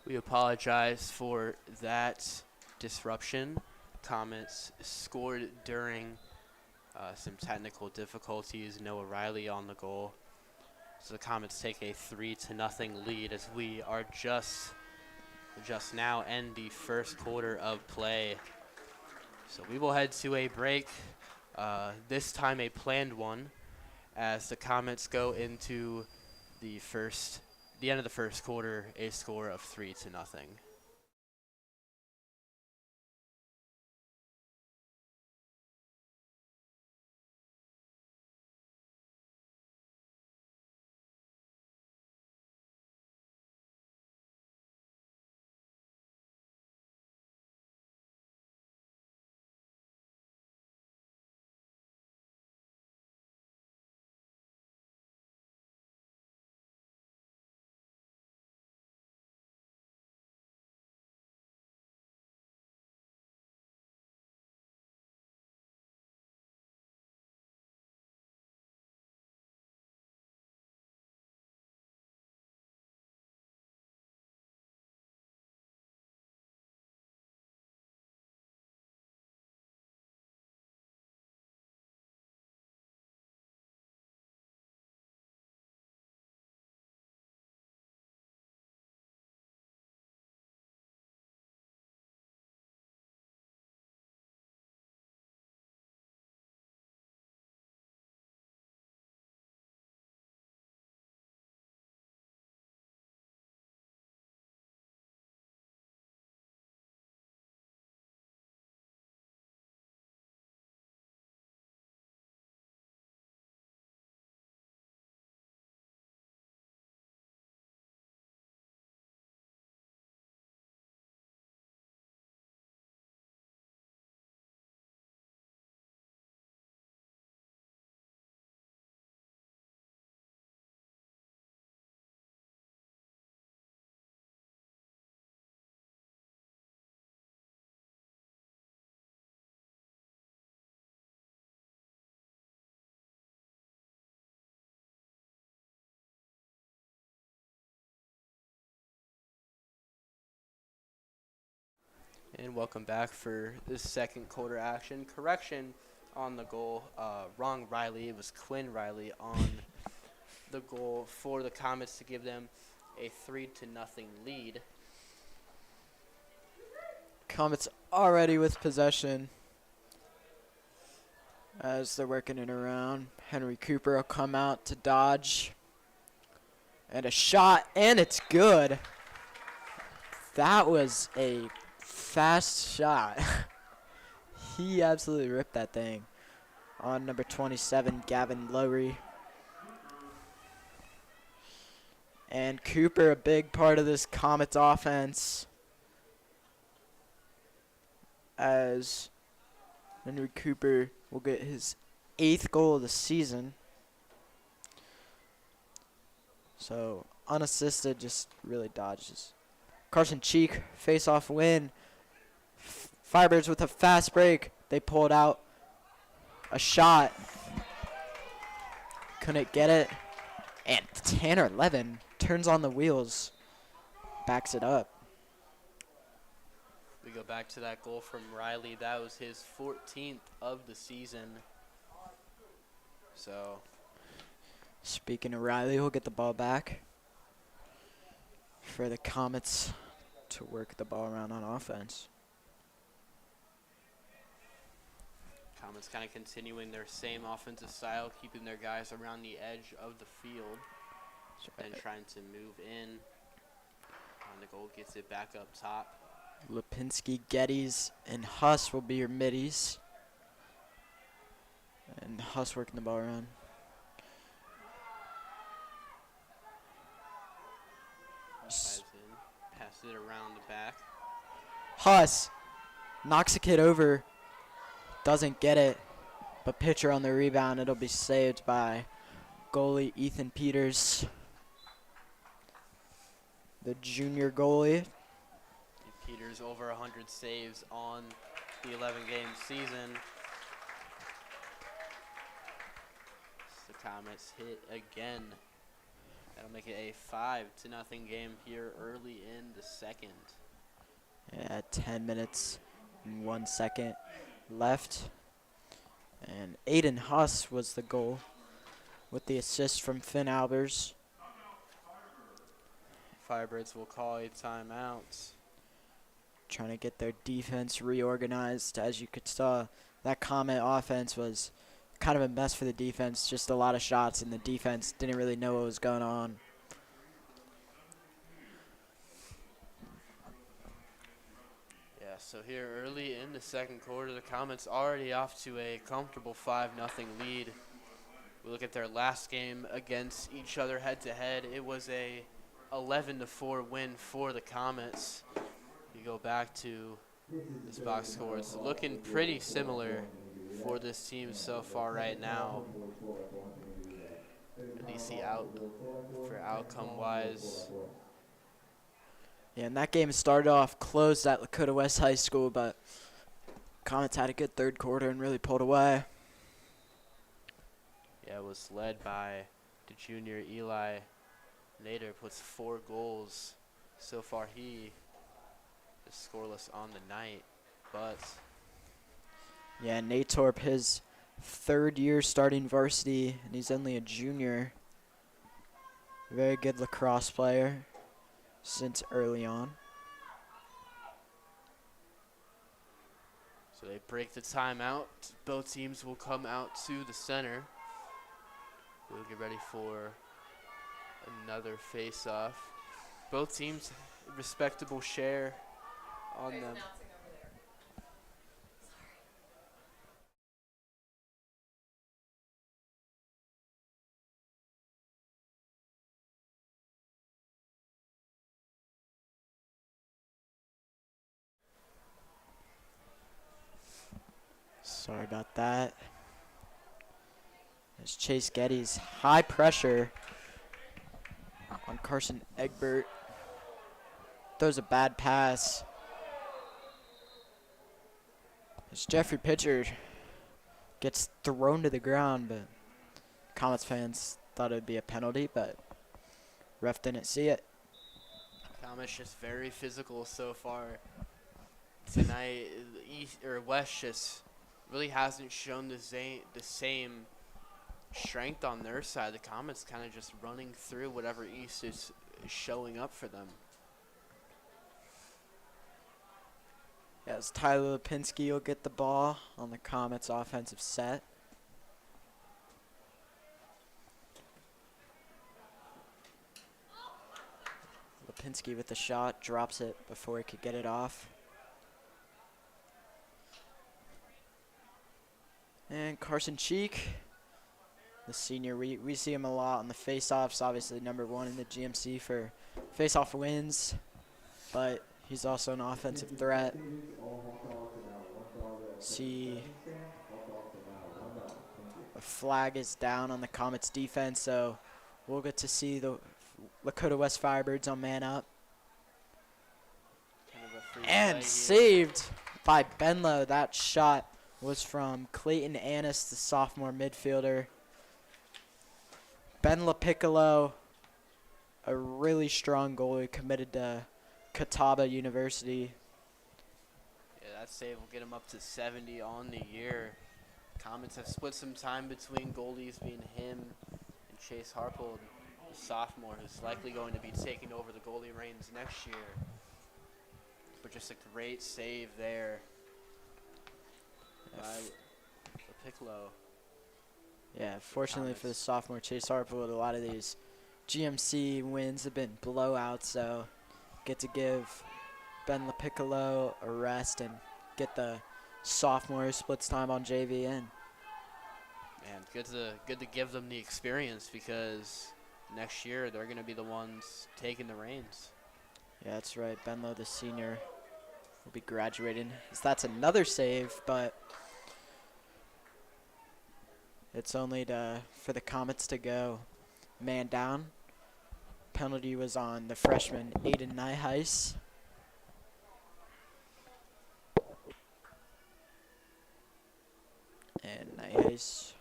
We apologize for that disruption. Comets scored during some technical difficulties. Noah Riley on the goal. So the Comets take a 3-0 lead as we are just now end the first quarter of play. So we will head to a break, this time a planned one, as the Comets go into the end of the first quarter, a score of 3-0. And welcome back for this second quarter action. Correction on the goal. Wrong Riley. It was Quinn Riley on the goal for the Comets to give them a 3-0 lead. Comets already with possession as they're working it around. Henry Cooper will come out to dodge. And a shot, and it's good. That was a fast shot. He absolutely ripped that thing on number 27, Gavin Lowry. And Cooper, a big part of this Comets offense, as Henry Cooper will get his 8th goal of the season. So unassisted, just really dodges. Carson Cheek, face-off win. Firebirds with a fast break. They pulled out a shot. Couldn't get it. And Tanner Levin turns on the wheels. Backs it up. We go back to that goal from Riley. That was his 14th of the season. So, speaking of Riley, he'll get the ball back for the Comets to work the ball around on offense. Comets kind of continuing their same offensive style, keeping their guys around the edge of the field and trying to move in. On the goal, gets it back up top. Lipinski, Geddes, and Huss will be your middies. And Huss working the ball around. Passes it around the back. Huss knocks a kid over. Doesn't get it. But pitcher on the rebound. It'll be saved by goalie Ethan Peters. The junior goalie. Peters over 100 saves on the 11-game season. The Comets hit again That'll make it a 5-0 game here early in the second. Yeah, 10 minutes and 1 second left. And Aiden Huss was the goal with the assist from Finn Albers. Firebirds will call a timeout. Trying to get their defense reorganized. As you could saw, that Comet offense was kind of a mess for the defense. Just a lot of shots, and the defense didn't really know what was going on. Yeah, so here early in the second quarter, the Comets already off to a comfortable 5-0 lead. We look at their last game against each other head-to-head. It was a 11-4 win for the Comets. You go back to this box score. It's looking pretty similar for this team so far right now. At least the outcome-wise. Yeah, and that game started off closed at Lakota West High School, but Comets had a good third quarter and really pulled away. Yeah, it was led by the junior Eli Nader, puts 4 goals. So far he is scoreless on the night, but Yeah, Natorp, his third year starting varsity, and he's only a junior. Very good lacrosse player since early on. so they break the timeout. Both teams will come out to the center. We'll get ready for another face-off. Both teams respectable share on them. Sorry about that. There's Chase Getty's high pressure on Carson Egbert. Throws a bad pass. As Jeffrey Pitcher gets thrown to the ground, but Comets fans thought it would be a penalty, but ref didn't see it. Comets just very physical so far tonight. East or West just really hasn't shown the same strength on their side. The Comets kind of just running through whatever East is showing up for them. As Tyler Lipinski will get the ball on the Comets offensive set. Lipinski with the shot, drops it before he could get it off. And Carson Cheek, the senior, we see him a lot on the face-offs, obviously #1 in the GMC for face-off wins, but he's also an offensive threat. See, a flag is down on the Comets defense, so we'll get to see the Lakota West Firebirds on man up. Kind of a free And play saved by Benlow. That shot was from Clayton Annis, the sophomore midfielder. Ben LaPiccolo, a really strong goalie, committed to Catawba University. Yeah, that save will get him up to 70 on the year. Comets have split some time between goalies, being him and Chase Harpold, the sophomore, who's likely going to be taking over the goalie reins next year. But just a great save there by Piccolo. Yeah, fortunately for the sophomore Chase Harpold, a lot of these GMC wins have been blowouts, so get to give Ben LaPiccolo a rest and get the sophomore who splits time on JV in. Man, good to give them the experience, because next year they're going to be the ones taking the reins. Yeah, that's right. Benlow, the senior, will be graduating. So that's another save, but it's only for the Comets to go man down. Penalty was on the freshman Aiden Nyheis. And Nyheis.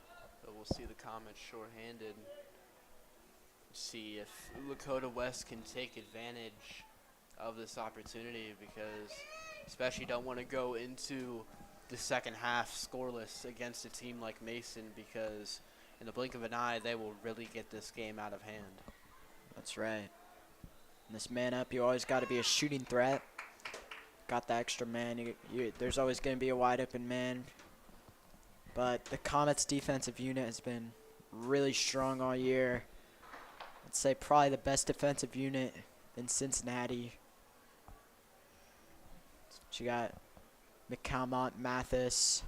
But we'll see the Comets shorthanded. See if Lakota West can take advantage of this opportunity, because especially don't want to go into the second half scoreless against a team like Mason, because in the blink of an eye they will really get this game out of hand. That's right. In this man up, you always got to be a shooting threat. Got the extra man. There's always going to be a wide open man. But the Comets' defensive unit has been really strong all year. I'd say probably the best defensive unit in Cincinnati. You got McCalmont, Mathis,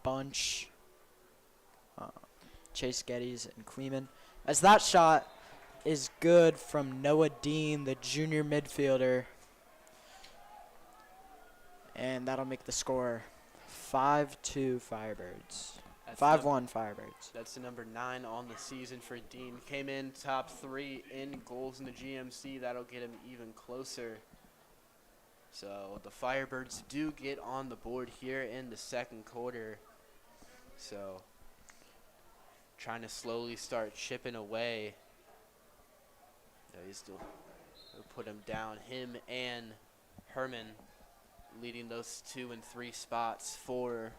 Bunch, Chase Geddes, and Kleeman. As that shot is good from Noah Dean, the junior midfielder. And that'll make the score 5-2 Firebirds. 5-1 Firebirds. That's the number 9 on the season for Dean. Came in top 3 in goals in the GMC. That'll get him even closer. So the Firebirds do get on the board here in the second quarter. So trying to slowly start chipping away. He's still put him down. Him and Herman leading those 2 and 3 spots for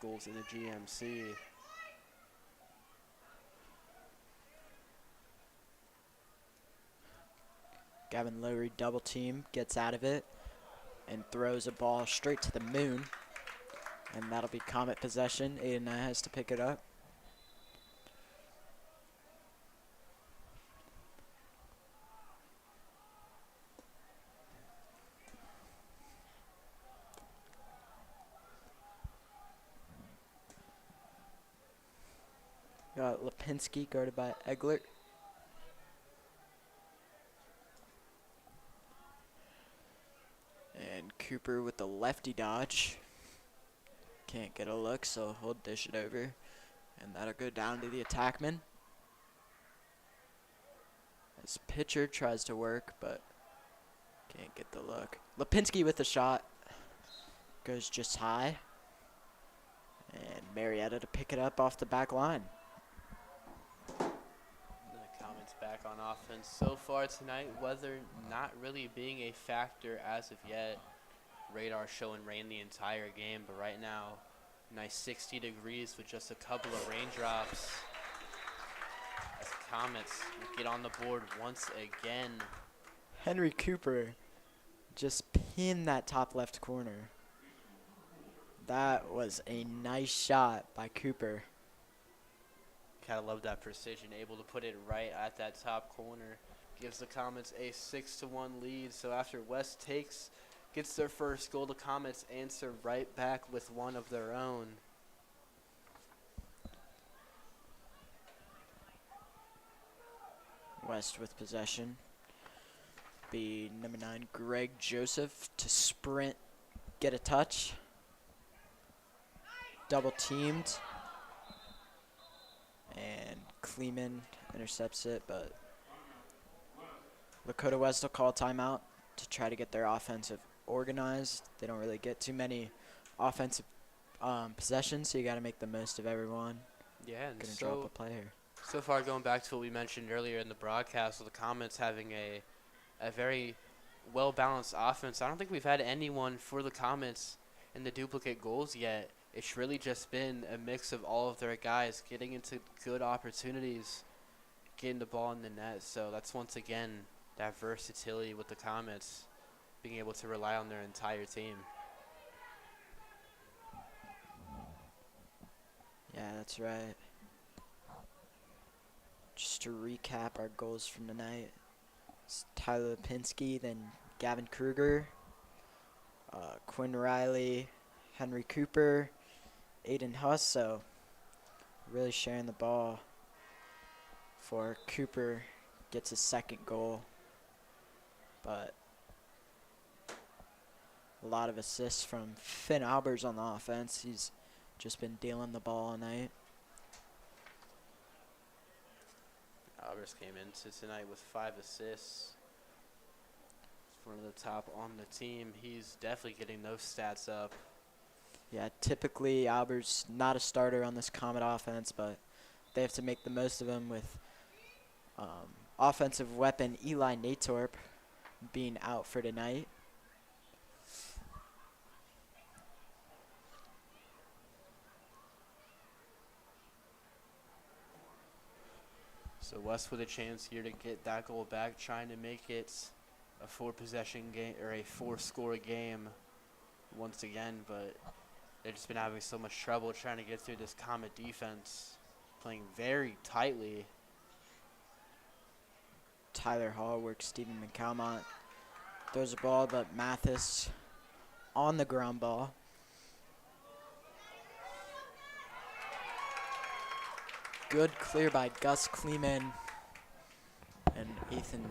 goals in the GMC. Gavin Lowry double team, gets out of it, and throws a ball straight to the moon. And that'll be Comet possession. Aiden has to pick it up. Got Lipinski guarded by Eglert. And Cooper with the lefty dodge. Can't get a look, so he'll dish it over. And that'll go down to the attackman. As pitcher tries to work, but can't get the look. Lipinski with the shot. Goes just high. And Marietta to pick it up off the back line. The Comets back on offense so far tonight. Weather not really being a factor as of yet. Radar showing rain the entire game, but right now, nice 60 degrees with just a couple of raindrops. As the Comets get on the board once again. Henry Cooper just pinned that top left corner. That was a nice shot by Cooper. Gotta love that precision, able to put it right at that top corner. Gives the Comets a 6-1 lead. So after West gets their first goal, the Comets answer right back with one of their own. West with possession. Be number 9, Greg Joseph, to sprint, get a touch. Double teamed. And Kleeman intercepts it, but Lakota West will call a timeout to try to get their offensive organized. They don't really get too many offensive possessions, so you got to make the most of everyone. Yeah, and Gonna drop a play here. So far, going back to what we mentioned earlier in the broadcast, with the Comets having a very well-balanced offense. I don't think we've had anyone for the Comets in the duplicate goals yet. It's really just been a mix of all of their guys getting into good opportunities, getting the ball in the net. So that's once again that versatility with the Comets, being able to rely on their entire team. Yeah, that's right. Just to recap our goals from tonight, it's Tyler Lipinski, then Gavin Kruger, Quinn Riley, Henry Cooper, Aiden Huss. So really sharing the ball for Cooper gets his second goal. But a lot of assists from Finn Albers on the offense. He's just been dealing the ball all night. Albers came into tonight with 5 assists. One of the top on the team. He's definitely getting those stats up. Yeah, typically Albers not a starter on this Comet offense, but they have to make the most of him with offensive weapon Eli Natorp being out for tonight. So West with a chance here to get that goal back, trying to make it a 4-possession game or a 4-score game once again, but they've just been having so much trouble trying to get through this Comet defense, playing very tightly. Tyler Hall works Stephen McCalmont. Throws a ball, but Mathis on the ground ball. Good clear by Gus Kleeman. And Ethan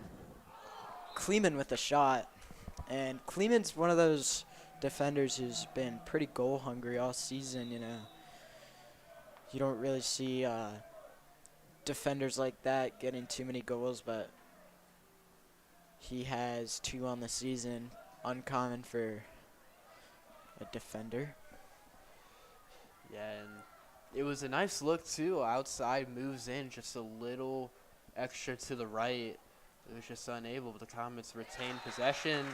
Kleeman with the shot. And Kleeman's one of those defenders who's been pretty goal hungry all season, you know. You don't really see defenders like that getting too many goals, but he has 2 on the season. Uncommon for a defender. Yeah, and it was a nice look, too. Outside moves in just a little extra to the right. It was just unable. The Comets retain possession,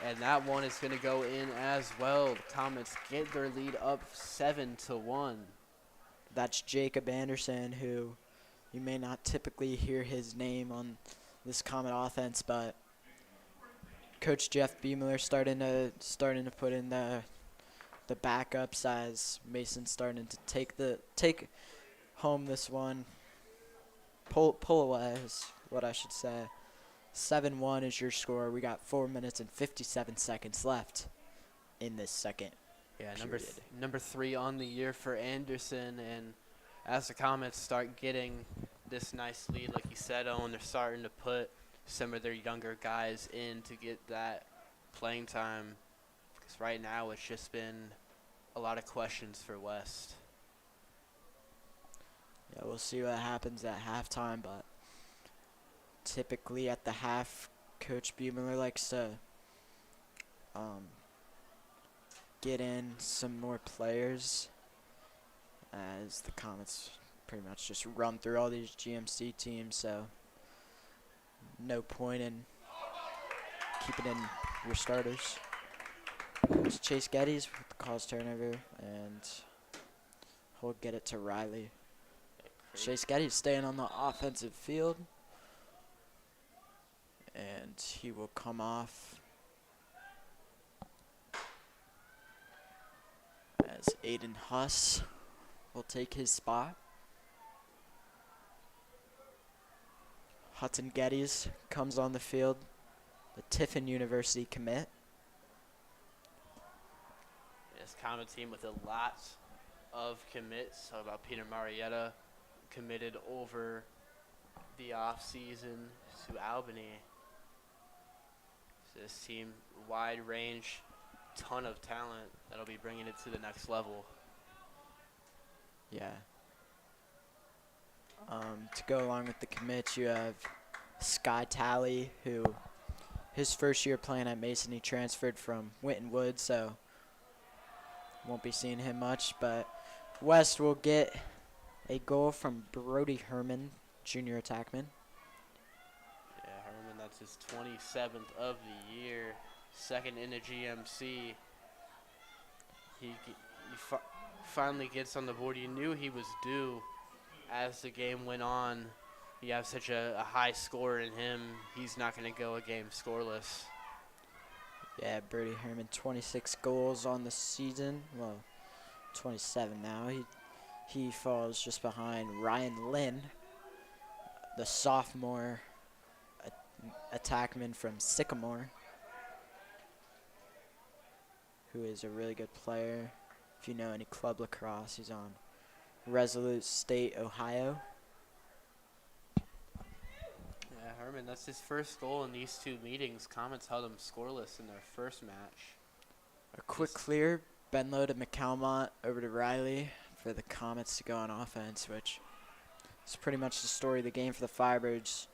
and that one is going to go in as well. The Comets get their lead up 7-1. That's Jacob Anderson, who you may not typically hear his name on this Comet offense, but Coach Jeff Beemler starting to put in the backups as Mason's starting to take home this one. Pull away is what I should say. 7-1 is your score. We got 4 minutes and 57 seconds left in this second. Yeah, period. number 3 on the year for Anderson, and as the Comets start getting this nice lead, like you said, Owen, they're starting to put some of their younger guys in to get that playing time, because right now it's just been a lot of questions for West. Yeah, we'll see what happens at halftime, but typically at the half, Coach Beemler likes to get in some more players, as the Comets pretty much just run through all these GMC teams, so no point in keeping in your starters. It's Chase Geddes with the cause turnover, and he'll get it to Riley. Chase Geddes staying on the offensive field, and he will come off as Aiden Huss will take his spot. Hudson Geddes comes on the field, the Tiffin University commit. This Comet team with a lot of commits. How about Peter Marietta committed over the offseason to Albany. So this team, wide range, ton of talent that'll be bringing it to the next level. Yeah. To go along with the commits, you have Sky Talley, who his first year playing at Mason, he transferred from Winton Woods, so won't be seeing him much. But West will get a goal from Brody Herman, junior attackman. Yeah, Herman, that's his 27th of the year, second in the GMC. He finally gets on the board. You knew he was due as the game went on. You have such a high score in him, he's not going to go a game scoreless. Yeah, Brody Herman, 26 goals on the season. Well, 27 now. He falls just behind Ryan Lynn, the sophomore attackman from Sycamore, who is a really good player. If you know any club lacrosse, he's on Resolute State, Ohio. Yeah, Herman, that's his first goal in these 2 meetings. Comets held him scoreless in their first match. A quick clear, Benlow to McCalmont, over to Riley for the Comets to go on offense, which is pretty much the story of the game for the Firebirds.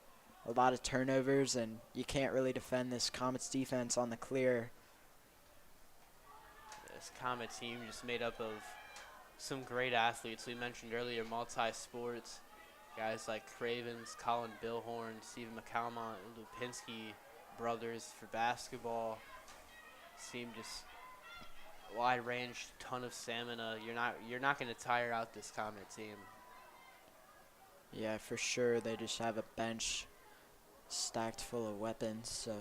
A lot of turnovers, and you can't really defend this Comets defense on the clear. This Comet team just made up of some great athletes. We mentioned earlier multi-sports. Guys like Cravens, Colin Billhorn, Stephen McCalmont, and Lupinski brothers for basketball seem just wide range, ton of stamina. You're not going to tire out this Comet team. Yeah, for sure. They just have a bench stacked full of weapons, so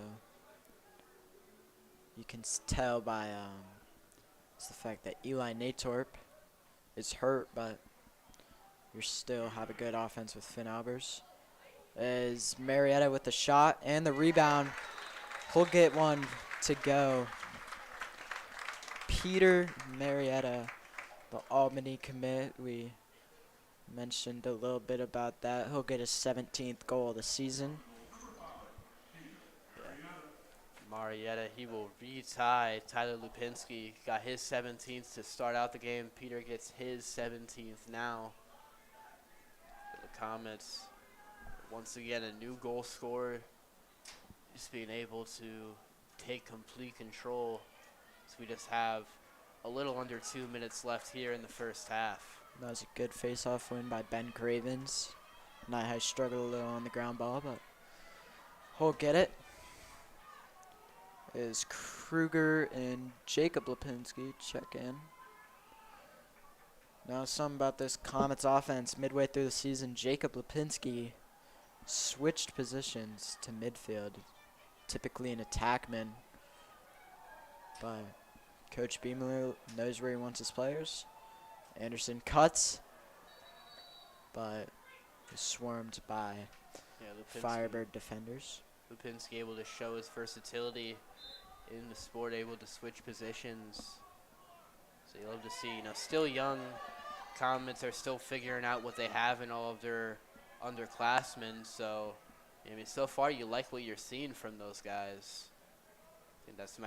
you can tell by it's the fact that Eli Natorp is hurt, but you still have a good offense with Finn Albers. Is Marietta with the shot and the rebound. He'll get one to go. Peter Marietta, the Albany commit. We mentioned a little bit about that. He'll get his 17th goal of the season. Marietta, he will retie Tyler Lupinski. Got his 17th to start out the game. Peter gets his 17th now. The Comets, once again, a new goal scorer. Just being able to take complete control. So we just have a little under 2 minutes left here in the first half. That was a good face-off win by Ben Cravens. Knight High struggled a little on the ground ball, but he'll get it. Is Kruger and Jacob Lipinski check in. Now something about this Comets offense. Midway through the season, Jacob Lipinski switched positions to midfield, typically an attackman. But Coach Beemler knows where he wants his players. Anderson cuts, but is swarmed by Firebird defenders. Lupinski able to show his versatility in the sport, able to switch positions. So you love to see, still young Comets are still figuring out what they have in all of their underclassmen. So, so far you like what you're seeing from those guys. I think that's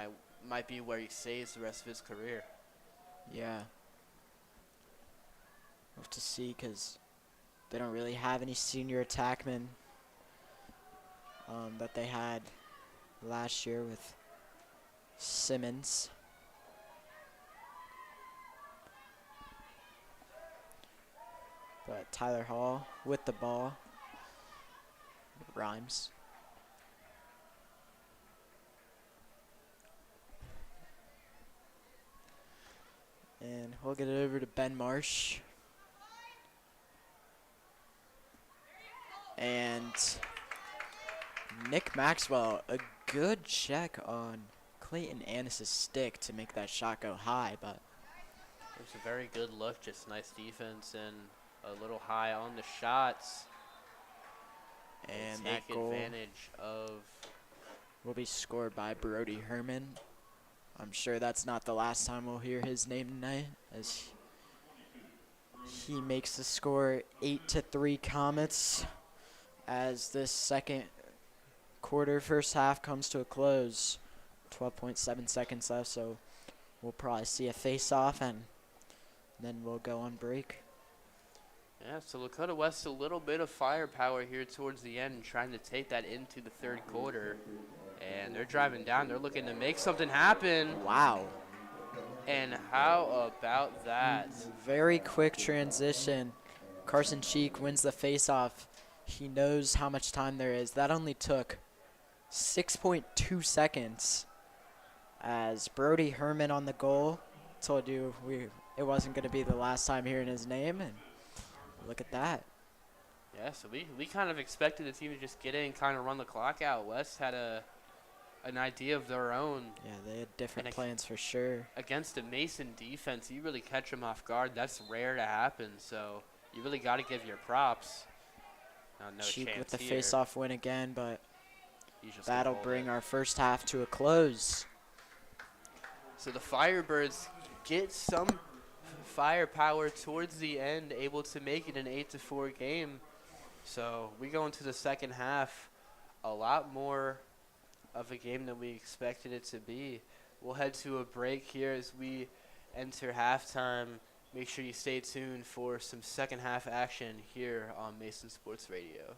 might be where he stays the rest of his career. Yeah. We'll have to see because they don't really have any senior attackmen that they had last year with Simmons. But Tyler Hall with the ball. Rhymes. And we'll get it over to Ben Marsh. And Nick Maxwell, a good check on Clayton Annis' stick to make that shot go high, but it was a very good look, just nice defense and a little high on the shots. And take that goal advantage of will be scored by Brody Herman. I'm sure that's not the last time we'll hear his name tonight, as he makes the score 8-3 Comets as this second quarter, first half comes to a close. 12.7 seconds left, so we'll probably see a face-off, and then we'll go on break. Yeah, so Lakota West a little bit of firepower here towards the end, trying to take that into the third quarter. And they're driving down. They're looking to make something happen. Wow. And how about that? Very quick transition. Carson Cheek wins the face-off. He knows how much time there is. That only took 6.2 seconds. As Brody Herman on the goal. Told you it wasn't going to be the last time hearing his name. And look at that. Yeah, so we kind of expected the team to just get in, kind of run the clock out. West had an idea of their own. Yeah, they had different plans for sure. Against a Mason defense, you really catch them off guard. That's rare to happen, so you really got to give your props. No Cheek chance with the here. face-off win again, but that'll bring our first half to a close. So the Firebirds get some firepower towards the end, able to make it an 8-4 game. So we go into the second half, a lot more of a game than we expected it to be. We'll head to a break here as we enter halftime. Make sure you stay tuned for some second half action here on Mason Sports Radio.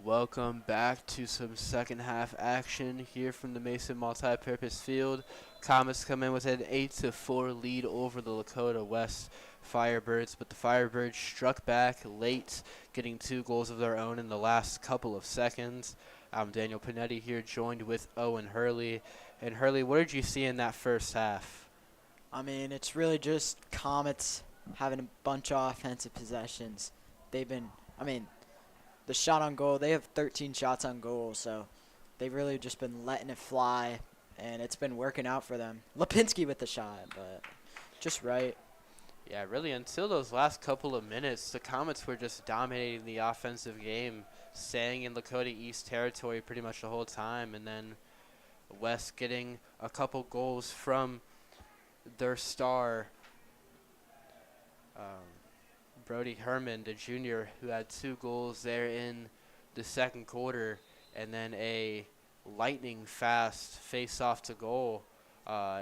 Welcome back to some second half action here from the Mason Multi-Purpose Field. Comets come in with an 8-4 lead over the Lakota West Firebirds, but the Firebirds struck back late, getting 2 goals of their own in the last couple of seconds. I'm Daniel Panetti here, joined with Owen Hurley. And Hurley, what did you see in that first half? I mean, it's really just Comets having a bunch of offensive possessions. The shot on goal, they have 13 shots on goal, so they've really just been letting it fly, and it's been working out for them. Lipinski with the shot, but just right. Yeah, really, until those last couple of minutes, the Comets were just dominating the offensive game, staying in Lakota East territory pretty much the whole time, and then West getting a couple goals from their star, Brody Herman, the junior, who had 2 goals there in the second quarter, and then a lightning fast face-off to goal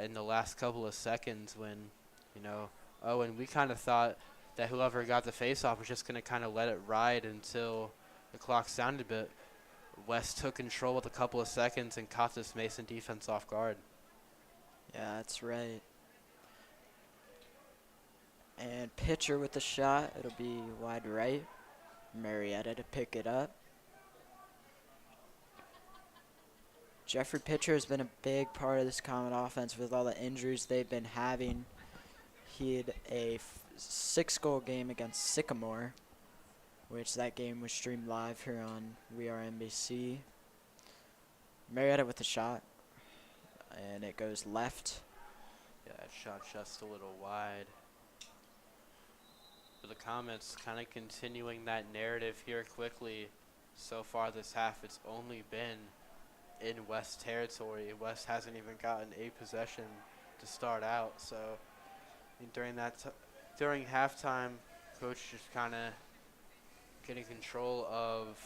in the last couple of seconds when, and we kind of thought that whoever got the face-off was just going to kind of let it ride until the clock sounded, but West took control with a couple of seconds and caught this Mason defense off guard. Yeah, that's right. And pitcher with the shot. It'll be wide right. Marietta to pick it up. Jeffrey Pitcher has been a big part of this Comet offense with all the injuries they've been having. He had a 6-goal game against Sycamore, which that game was streamed live here on We Are NBC. Marietta with the shot, and it goes left. Yeah, that shot just a little wide. But the Comets kind of continuing that narrative here quickly. So far this half, it's only been in West territory. West hasn't even gotten a possession to start out. So during halftime, coach just kind of getting control of,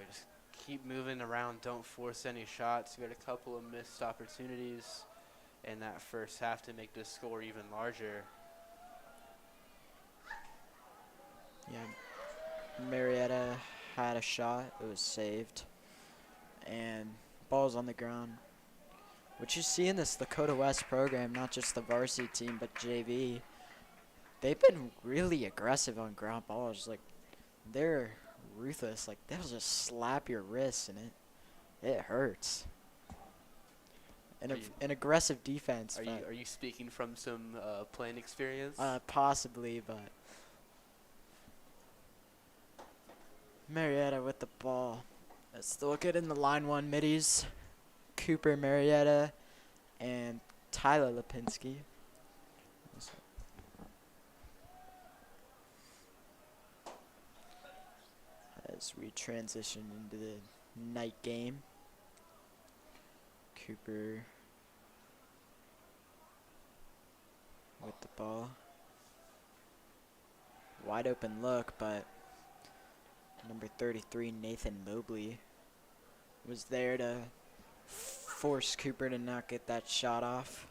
just keep moving around, don't force any shots. We had a couple of missed opportunities in that first half to make this score even larger. Yeah, Marietta had a shot. It was saved. And ball's on the ground. What you see in this Lakota West program, not just the varsity team, but JV, they've been really aggressive on ground balls. Like, they're ruthless. Like, they'll just slap your wrists, and it hurts. An aggressive defense. Are you speaking from some playing experience? Possibly, but Marietta with the ball. Let's look at in the line 1 middies. Cooper Marietta and Tyler Lipinski. As we transition into the night game. Cooper with the ball. Wide open look, but number 33, Nathan Mobley, was there to force Cooper to not get that shot off.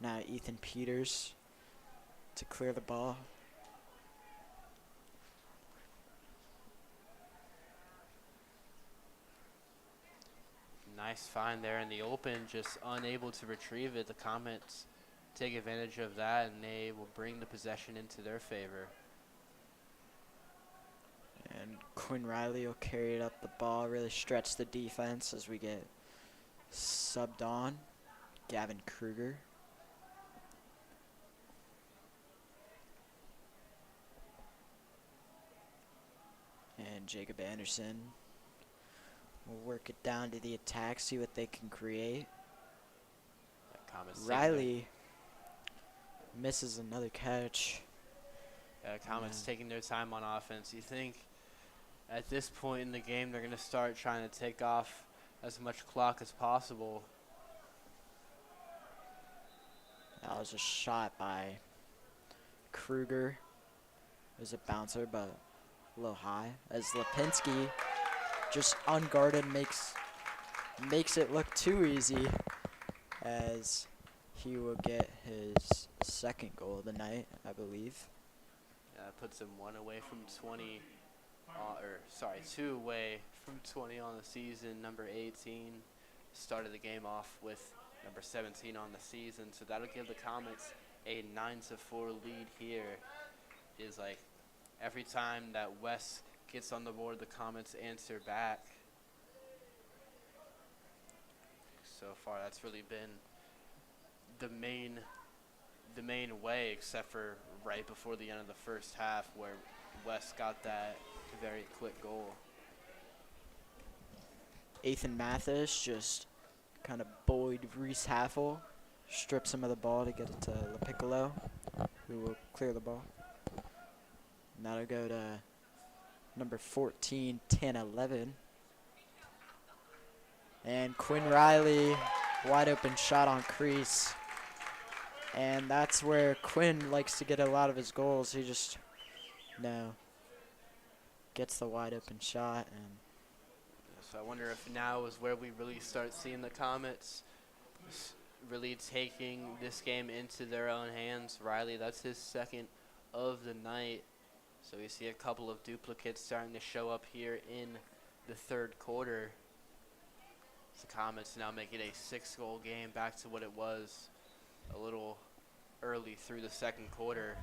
Now Ethan Peters to clear the ball. Nice find there in the open, just unable to retrieve it. The Comets take advantage of that, and they will bring the possession into their favor. And Quinn Riley will carry it up the ball, really stretch the defense as we get subbed on. Gavin Kruger. And Jacob Anderson will work it down to the attack, see what they can create. Riley misses another catch. Comets taking their time on offense. You think at this point in the game they're going to start trying to take off as much clock as possible. That was a shot by Kruger. It was a bouncer, but a little high. As Lipinski, just unguarded, makes it look too easy, as he will get his second goal of the night, I believe. Puts him 2 away from 20 on the season. Number 18 started the game off with number 17 on the season. So that'll give the Comets a 9-4 lead here. Is like every time that West gets on the board, the Comets answer back. So far, that's really been the main way, except for right before the end of the first half, where West got that very quick goal. Ethan Mathis just kind of bullied Reese Haffel, strips him of the ball to get it to LaPiccolo, who will clear the ball. And that'll go to number 14, 10, 11. And Quinn Riley, wide open shot on crease. And that's where Quinn likes to get a lot of his goals. He just, gets the wide open shot. And so I wonder if now is where we really start seeing the Comets really taking this game into their own hands. Riley, that's his second of the night. So we see a couple of duplicates starting to show up here in the third quarter. The Comets now make it a 6-goal game, back to what it was a little early through the second quarter.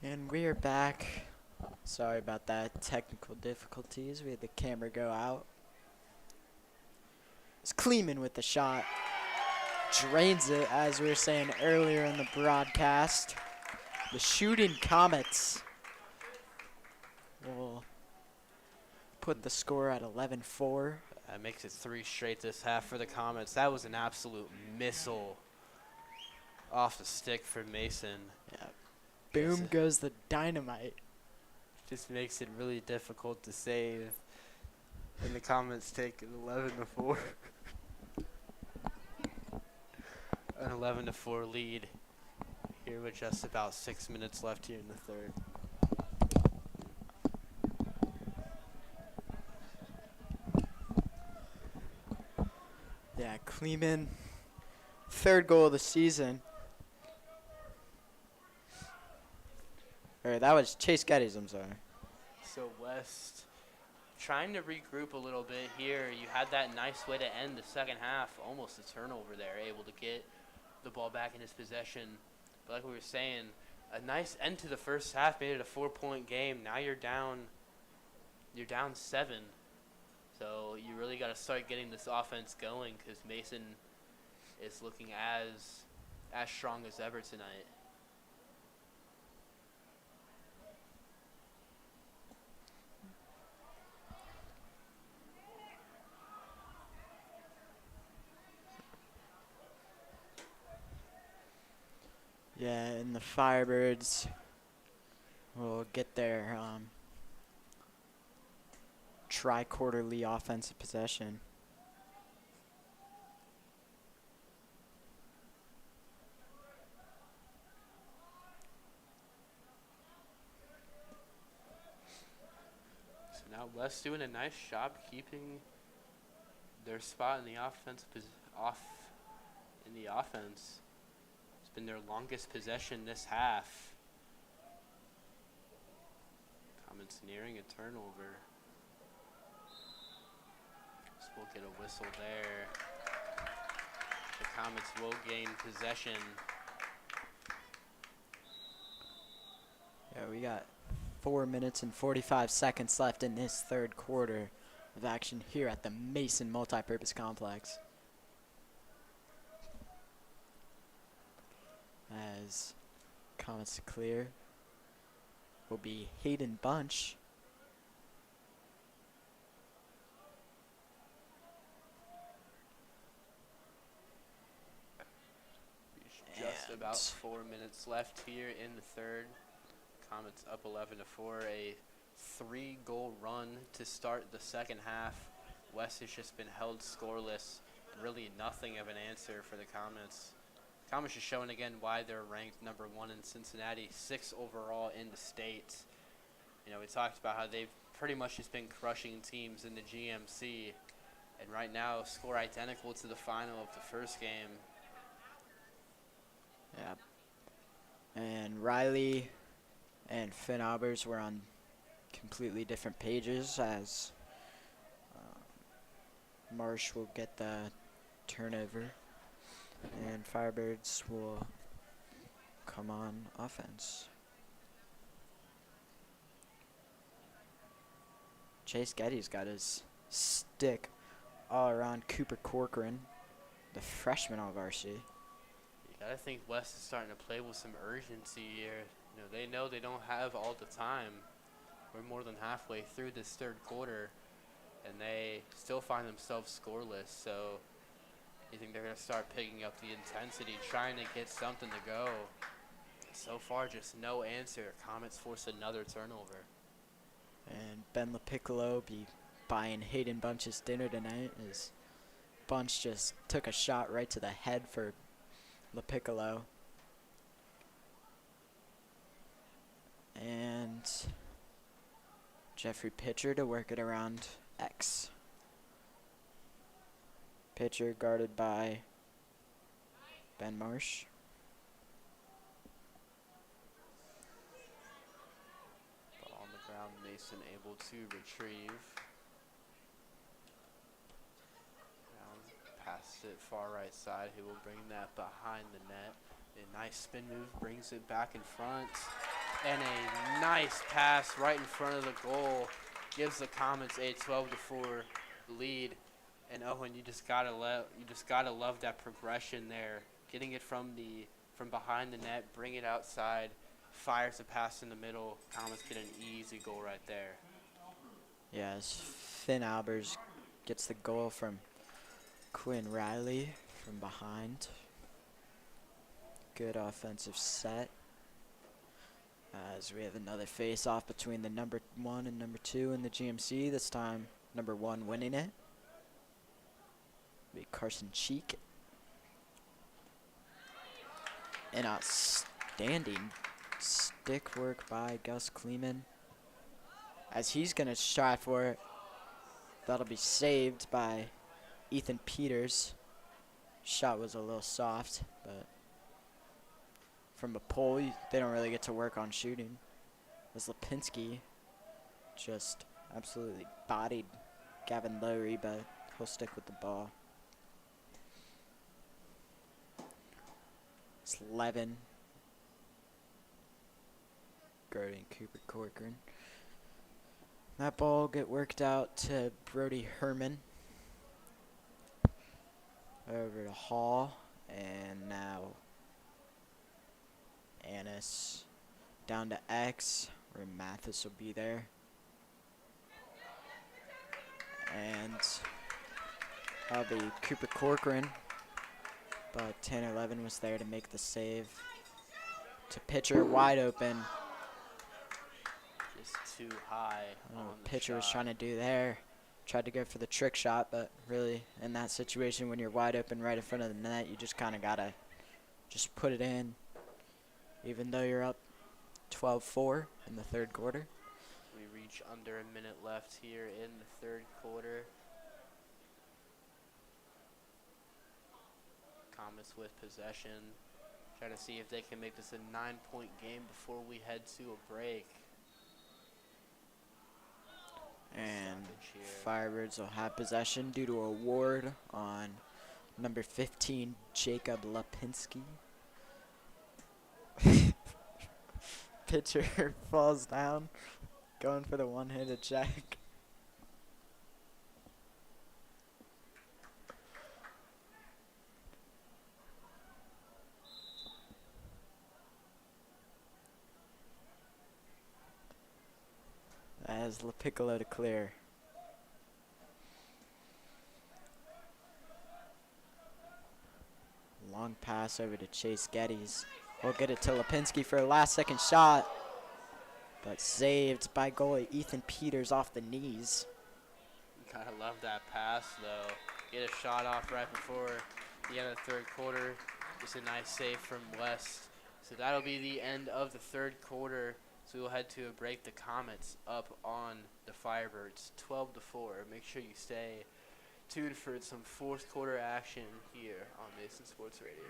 And we are back. Sorry about that. Technical difficulties. We had the camera go out. It's Kleeman with the shot. Drains it, as we were saying earlier in the broadcast. The shooting Comets will put the score at 11-4. That makes it 3 straight this half for the Comets. That was an absolute missile off the stick for Mason. Yeah. Boom goes the dynamite. Just makes it really difficult to save. And the Comets take an 11-4. An 11-4 lead here with just about 6 minutes left here in the third. Yeah, Kleeman, third goal of the season. Or that was Chase Geddes, I'm sorry. So West trying to regroup a little bit here. You had that nice way to end the second half, almost a turnover there, able to get the ball back in his possession. But like we were saying, a nice end to the first half made it a 4-point game. Now you're down 7. So you really got to start getting this offense going, because Mason is looking as strong as ever tonight. Yeah, and the Firebirds will get their tri-quarterly offensive possession. So now West doing a nice job keeping their spot in the offense. It's been their longest possession this half. Comets nearing a turnover. So we'll get a whistle there. The Comets will gain possession. Yeah, we got 4 minutes and 45 seconds left in this third quarter of action here at the Mason Multipurpose Complex. As Comets clear. will be Hayden Bunch. Just about And 4 minutes left here in the third. Comets up 11-4. A 3-goal run to start the second half. West has just been held scoreless. Really nothing of an answer for the Comets. Comets just showing again why they're ranked number 1 in Cincinnati, 6 overall in the state. You know, we talked about how they've pretty much just been crushing teams in the GMC. And right now, score identical to the final of the first game. yeah. And Riley and Finn Albers were on completely different pages, as Marsh will get the turnover and Firebirds will come on offense. Chase Getty's got his stick all around Cooper Corcoran, the freshman on varsity. You gotta think West is starting to play with some urgency here. You know, they know they don't have all the time. We're more than halfway through this third quarter, and they still find themselves scoreless. So you think they're gonna start picking up the intensity, trying to get something to go. So far, just no answer. Comets force another turnover. And Ben LaPiccolo be buying Hayden Bunch's dinner tonight, as Bunch just took a shot right to the head for LaPiccolo. And Jeffrey Pitcher to work it around X. Pitcher guarded by Ben Marsh. Ball on the ground, Mason able to retrieve. Past it far right side. He will bring that behind the net. A nice spin move brings it back in front. And a nice pass right in front of the goal gives the Comets a 12-4 lead. And Owen, you just gotta love that progression there. Getting it from behind the net, bring it outside, fires a pass in the middle. Comets get an easy goal right there. Yes, Finn Albers gets the goal from Quinn Riley from behind. Good offensive set. As we have another face-off between the number 1 and number 2 in the GMC. This time, number 1 winning it. Be Carson Cheek. An outstanding stick work by Gus Kleeman, as he's going to try for it. That'll be saved by Ethan Peters. Shot was a little soft, but from a pole, they don't really get to work on shooting. As Lipinski just absolutely bodied Gavin Lowry, but he'll stick with the ball. It's Levin guarding Cooper Corcoran. That ball get worked out to Brody Herman. Over to Hall, and now Annis down to X, where Mathis will be there. And that'll be Cooper Corcoran, but Tanner Levin was there to make the save. To Pitcher, wide open. Just too high on the Pitcher was shot. trying to do there. Tried to go for the trick shot, but really in that situation when you're wide open right in front of the net, you just kind of got to just put it in, even though you're up 12-4 in the third quarter. We reach under a minute left here in the third quarter. Comets with possession. Try to see if they can make this a 9-point game before we head to a break. And Firebirds will have possession due to a ward on number 15, Jacob Lipinski. Pitcher falls down, going for the one-handed jack. as La Piccolo to clear. Long pass over to Chase Geddes. We'll get it to Lipinski for a last-second shot, but saved by goalie Ethan Peters off the knees. Kind of love that pass, though. Get a shot off right before the end of the third quarter. Just a nice save from West. So that'll be the end of the third quarter. So we'll head to a break. The Comets up on the Firebirds, 12-4. Make sure you stay tuned for some fourth quarter action here on Mason Sports Radio.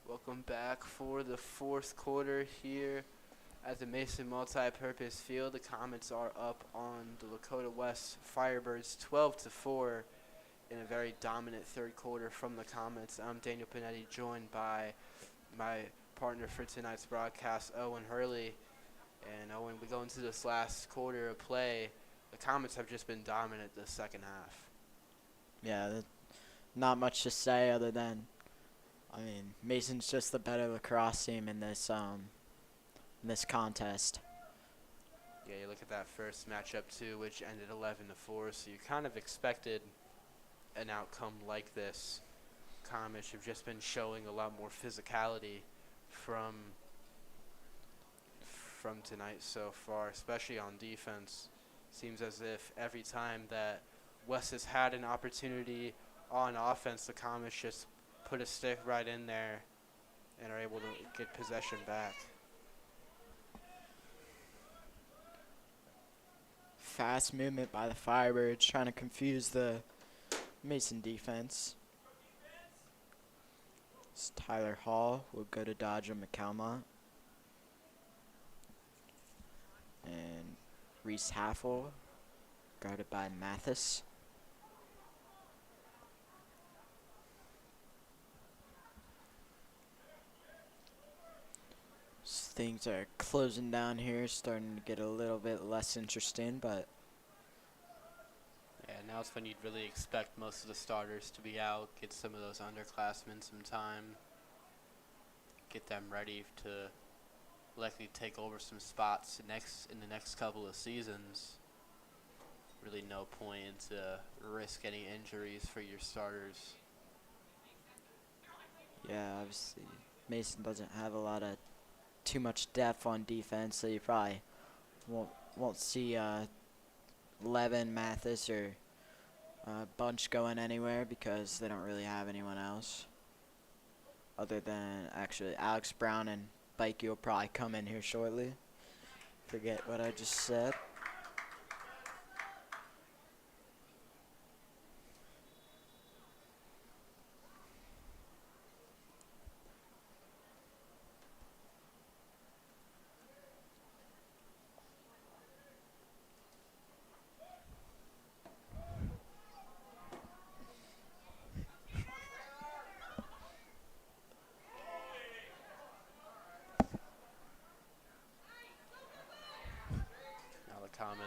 Welcome back for the fourth quarter here at the Mason Multi-Purpose Field. The Comets are up on the Lakota West Firebirds 12-4 in a very dominant third quarter from the Comets. I'm Daniel Panetti, joined by my partner for tonight's broadcast, Owen Hurley. And Owen, we go into this last quarter of play. The Comets have just been dominant the second half. Yeah, not much to say other than, Mason's just the better lacrosse team in this contest. Yeah, you look at that first matchup too, which ended 11-4. So you kind of expected an outcome like this. Comets have just been showing a lot more physicality from tonight so far, especially on defense. Seems as if every time that West has had an opportunity on offense, the Comets just put a stick right in there and are able to get possession back. Fast movement by the Firebirds, trying to confuse the Mason defense. It's Tyler Hall will go to Dodger McCalmont. And Reese Haffel, guarded by Mathis. Things are closing down here, starting to get a little bit less interesting, but yeah, now it's when you'd really expect most of the starters to be out, get some of those underclassmen some time, get them ready to likely take over some spots in the next couple of seasons. Really no point to risk any injuries for your starters. yeah, obviously Mason doesn't have too much depth on defense, so you probably won't see Levin, Mathis, or Bunch going anywhere because they don't really have anyone else. Other than actually Alex Brown and Bikey will probably come in here shortly. Forget what I just said.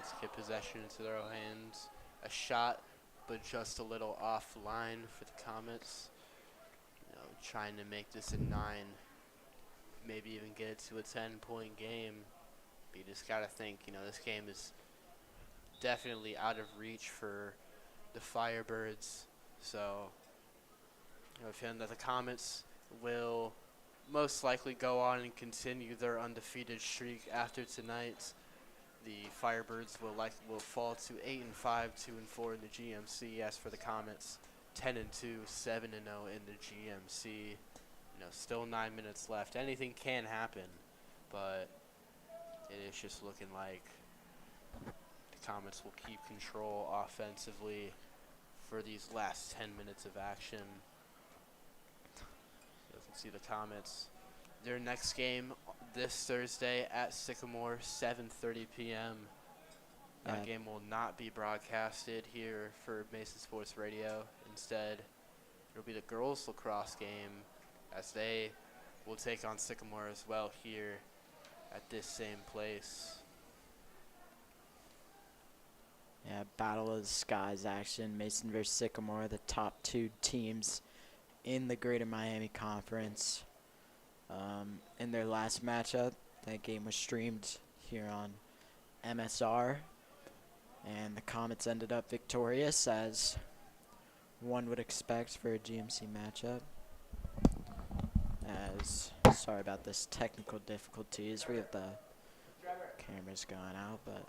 Comets get possession into their own hands. A shot, but just a little offline for the Comets. Trying to make this a 9, maybe even get it to a 10-point game. But you just got to think, this game is definitely out of reach for the Firebirds. So, I feel that the Comets will most likely go on and continue their undefeated streak after tonight. The Firebirds will fall to 8-5, 2-4 in the GMC. As for the Comets, 10-2, 7-0 in the GMC. Still 9 minutes left. Anything can happen, but it is just looking like the Comets will keep control offensively for these last 10 minutes of action. You can see the Comets. Their next game this Thursday at Sycamore, 7:30 p.m. That game will not be broadcasted here for Mason Sports Radio. Instead, it'll be the girls' lacrosse game, as they will take on Sycamore as well here at this same place. Yeah, Battle of the Skies action. Mason versus Sycamore, the top 2 teams in the Greater Miami Conference. In their last matchup, that game was streamed here on MSR, and the Comets ended up victorious, as one would expect for a GMC matchup. Sorry about this technical difficulties. We have the cameras going out, but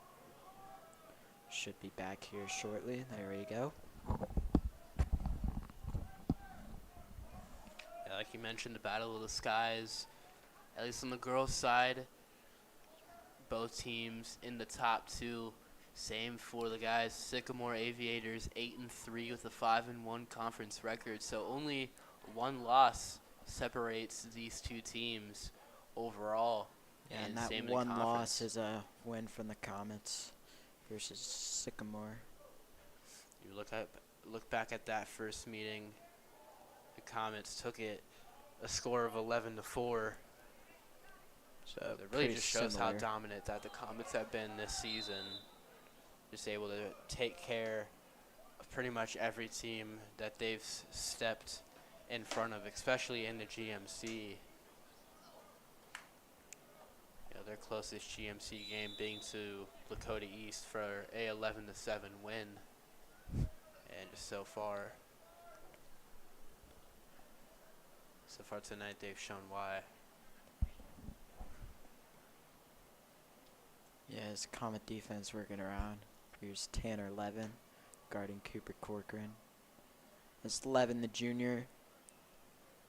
should be back here shortly. There we go. Yeah, like you mentioned, the Battle of the Skies, at least on the girls' side, both teams in the top 2. Same for the guys. Sycamore Aviators 8-3 with a 5-1 conference record. So only one loss separates these two teams overall. Yeah, and that one loss is a win from the Comets versus Sycamore. You look back at that first meeting. The Comets took it a score of 11-4. So it really just shows how dominant that the Comets have been this season. Just able to take care of pretty much every team that they've stepped in front of, especially in the GMC. Their closest GMC game being to Lakota East for a 11-7 win. And so far tonight, they've shown why. Yeah, it's Comet defense working around. Here's Tanner Levin guarding Cooper Corcoran. This Levin, the junior,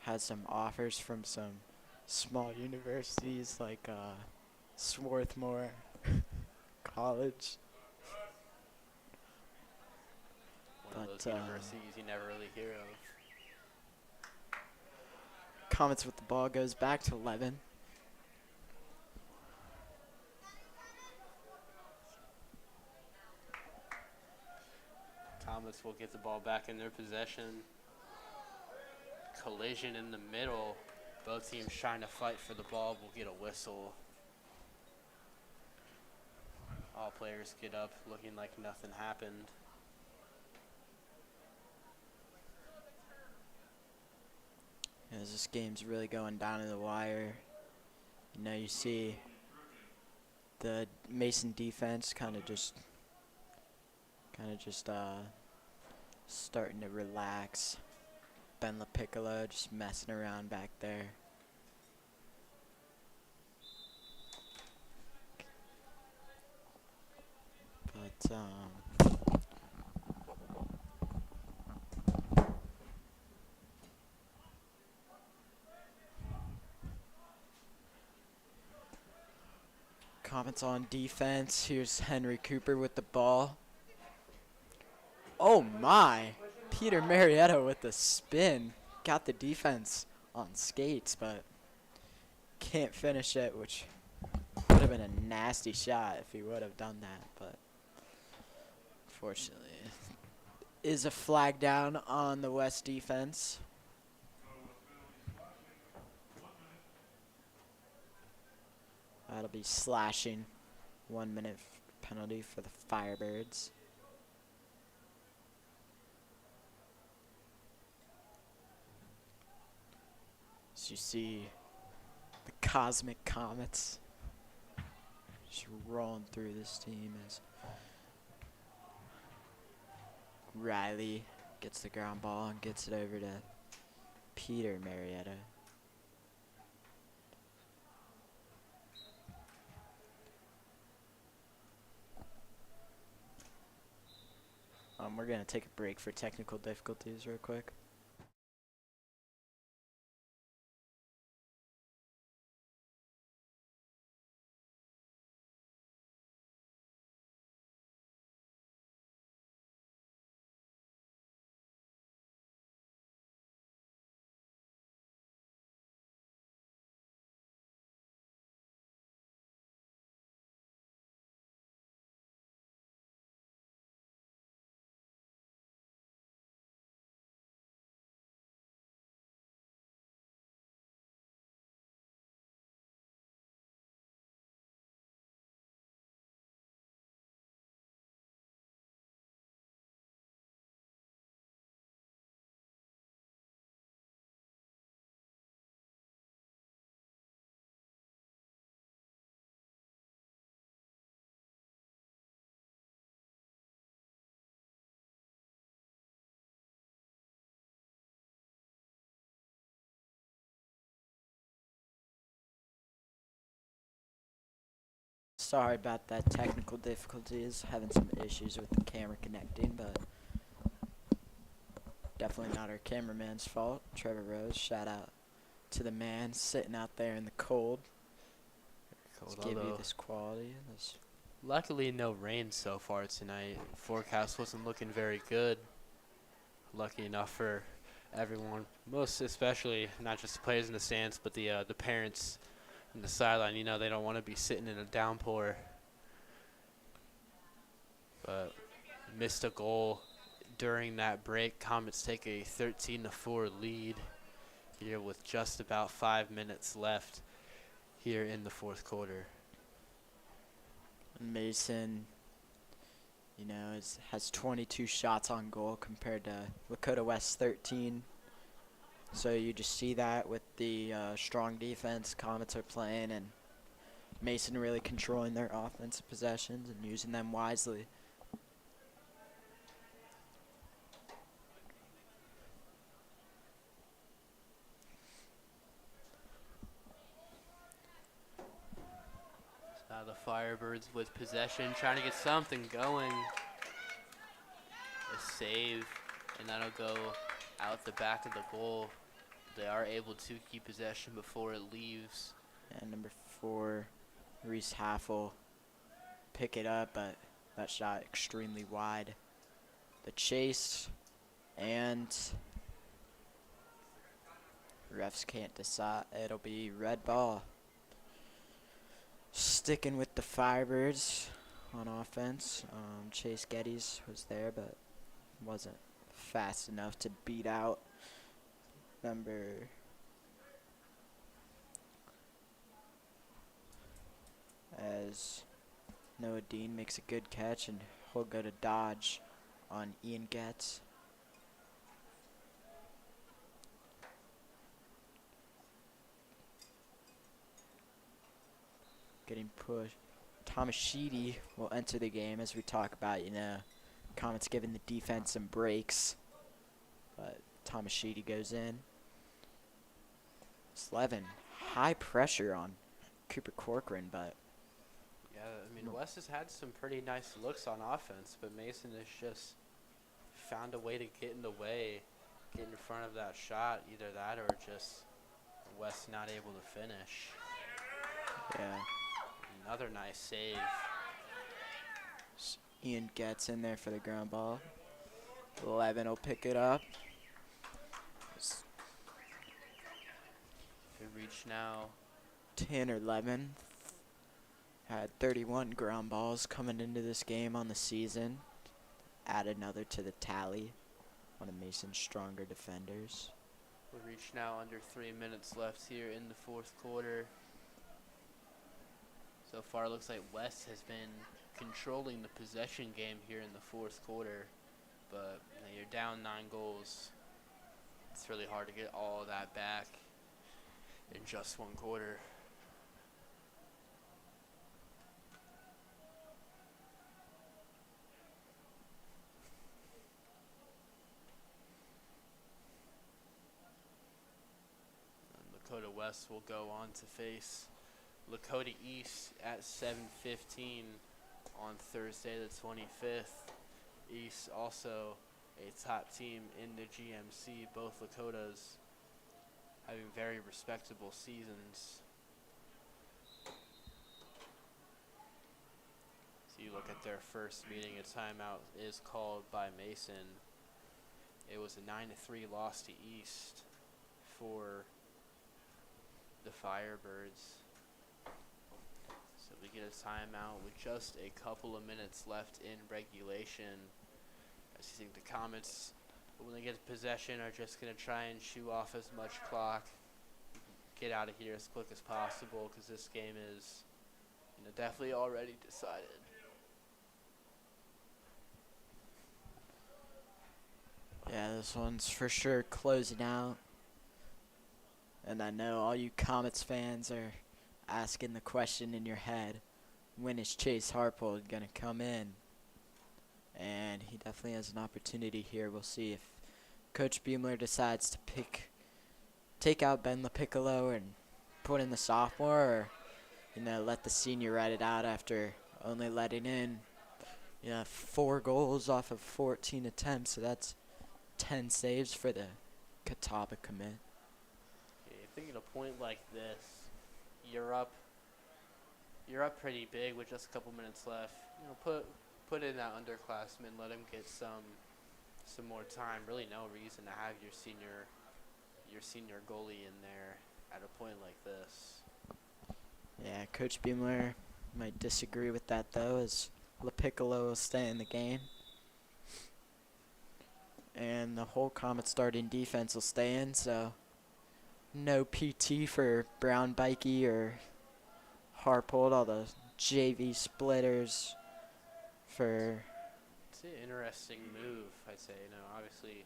has some offers from some small universities like Swarthmore College. One of those universities you never really hear of. Comets with the ball, goes back to Levin. Comets will get the ball back in their possession. Collision in the middle. Both teams trying to fight for the ball will get a whistle. All players get up looking like nothing happened. As this game's really going down to the wire. You see the Mason defense kind of just starting to relax. Ben LaPiccolo just messing around back there. But Comets on defense. Here's Henry Cooper with the ball. Oh my! Peter Marietta with the spin. Got the defense on skates, but can't finish it, which would have been a nasty shot if he would have done that, but unfortunately is a flag down on the West defense. That'll be slashing. 1 minute penalty for the Firebirds. As you see the Cosmic Comets just rolling through this team as Riley gets the ground ball and gets it over to Peter Marietta. We're going to take a break for technical difficulties real quick. Sorry about that technical difficulties, having some issues with the camera connecting, but definitely not our cameraman's fault. Trevor Rose, shout out to the man sitting out there in the cold. Let's give you this quality. Luckily, no rain so far tonight. Forecast wasn't looking very good. Lucky enough for everyone, most especially not just the players in the stands, but the parents in the sideline. You know, they don't want to be sitting in a downpour. But missed a goal during that break. Comets take a 13-4 lead here with just about 5 minutes left here in the fourth quarter. Mason, you know, has 22 shots on goal compared to Lakota West 13. So you just see that with the strong defense Comets are playing, and Mason really controlling their offensive possessions and using them wisely. Now the Firebirds with possession, trying to get something going. A save, and that'll go out the back of the goal. They are able to keep possession before it leaves. And number 4, Reese Haffel, pick it up, but that shot extremely wide. The chase, and refs can't decide. It'll be red ball. Sticking with the Firebirds on offense. Chase Geddes was there, but wasn't fast enough to beat out as Noah Dean makes a good catch, and he'll go to dodge on Ian Getz. Getting pushed. Thomas Sheedy will enter the game as we talk about, you know, Comets giving the defense some breaks. But Thomas Sheedy goes in. Slevin, high pressure on Cooper Corcoran, but Yeah, I mean, West has had some pretty nice looks on offense, but Mason has just found a way to get in the way, get in front of that shot, either that or just West not able to finish. yeah. Another nice save. Ian gets in there for the ground ball. 11 will pick it up. Good reach now. 10 or 11. Had 31 ground balls coming into this game on the season. Add another to the tally. One of Mason's stronger defenders. We reach now under 3 minutes left here in the fourth quarter. So far, it looks like West has been controlling the possession game here in the fourth quarter, but you're down 9 goals. It's really hard to get all of that back in just one quarter. And Lakota West will go on to face Lakota East at 7:15 on Thursday the 25th. East also a top team in the GMC, both Lakotas having very respectable seasons. So you look at their first meeting, a timeout is called by Mason. It was a 9-3 loss to East for the Firebirds. So we get a timeout with just a couple of minutes left in regulation. I think the Comets, when they get possession, are just going to try and chew off as much clock, get out of here as quick as possible, because this game is definitely already decided. Yeah, this one's for sure closing out. And I know all you Comets fans are asking the question in your head, when is Chase Harpold going to come in? And he definitely has an opportunity here. We'll see if Coach Beamler decides to take out Ben LaPiccolo and put in the sophomore, or let the senior ride it out after only letting in 4 goals off of 14 attempts. So that's 10 saves for the Catawba commit. I think at a point like this, you're up pretty big with just a couple minutes left. Put in that underclassman, let him get some more time. Really no reason to have your senior goalie in there at a point like this. Yeah, Coach Beamler might disagree with that though, as LaPiccolo will stay in the game. And the whole Comet starting defense will stay in, so no PT for Brown Bikey or Harpold, all the JV splitters for... It's an interesting move, I'd say. Obviously,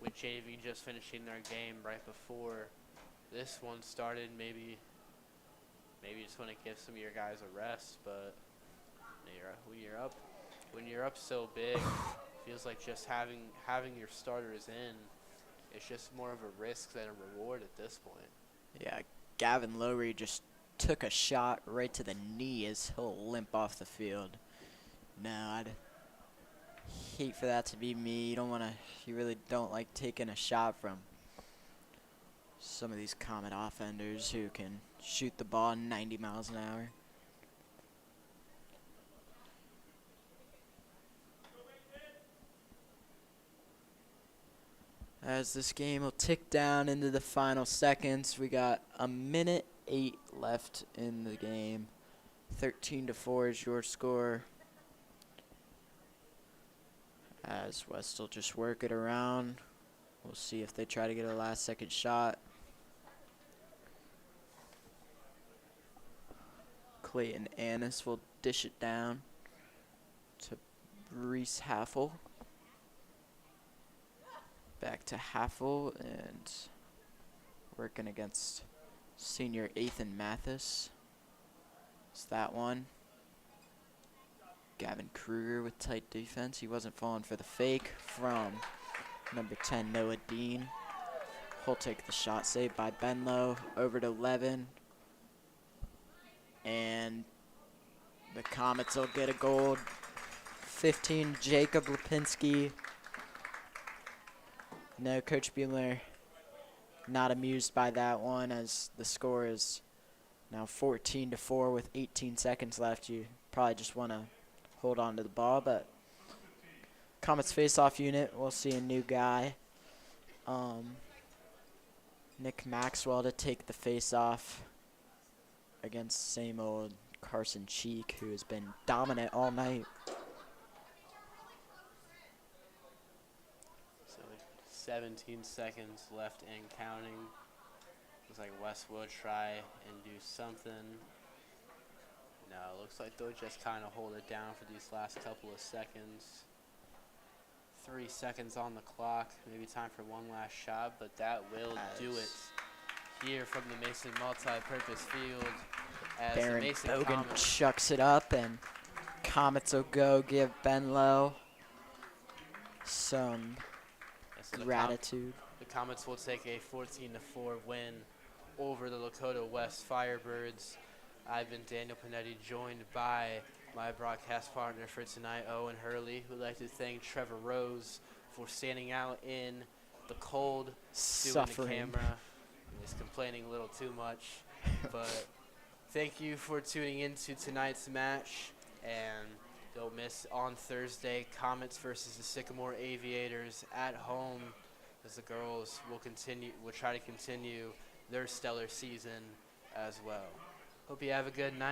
with JV just finishing their game right before this one started, maybe just want to give some of your guys a rest, but when you're up so big, feels like just having your starters in, it's just more of a risk than a reward at this point. Yeah, Gavin Lowry just took a shot right to the knee as he'll limp off the field. No, I'd hate for that to be me. You really don't like taking a shot from some of these Comet offenders who can shoot the ball 90 miles an hour. As this game will tick down into the final seconds, we got 1:08 left in the game. 13-4 is your score. As West will just work it around. We'll see if they try to get a last-second shot. Clayton Annis will dish it down to Reese Haffel. Back to Haffel, and working against senior Ethan Mathis. It's that one. Gavin Kruger with tight defense. He wasn't falling for the fake from number 10, Noah Dean. He'll take the shot, saved by Benlow. Over to Levin. And the Comets will get a goal. 15, Jacob Lipinski. No, Coach Beamler not amused by that one, as the score is now 14-4 with 18 seconds left. You probably just want to hold on to the ball, but Comets face-off unit, we'll see a new guy. Nick Maxwell to take the face-off against same old Carson Cheek, who has been dominant all night. 17 seconds left and counting. Looks like West will try and do something. No, it looks like they'll just kind of hold it down for these last couple of seconds. 3 seconds on the clock. Maybe time for one last shot, but that will do it here from the Mason multi-purpose field. As the Baron Mason Bogan Comets chucks it up, and Comets will go give Benlow some gratitude. the Comets will take a 14-4 win over the Lakota West Firebirds. I've been Daniel Panetti, joined by my broadcast partner for tonight, Owen Hurley. We'd like to thank Trevor Rose for standing out in the cold, doing Suffering. the camera. He's complaining a little too much, but thank you for tuning into tonight's match, and don't miss on Thursday, Comets versus the Sycamore Aviators at home, as the girls will try to continue their stellar season as well. Hope you have a good night.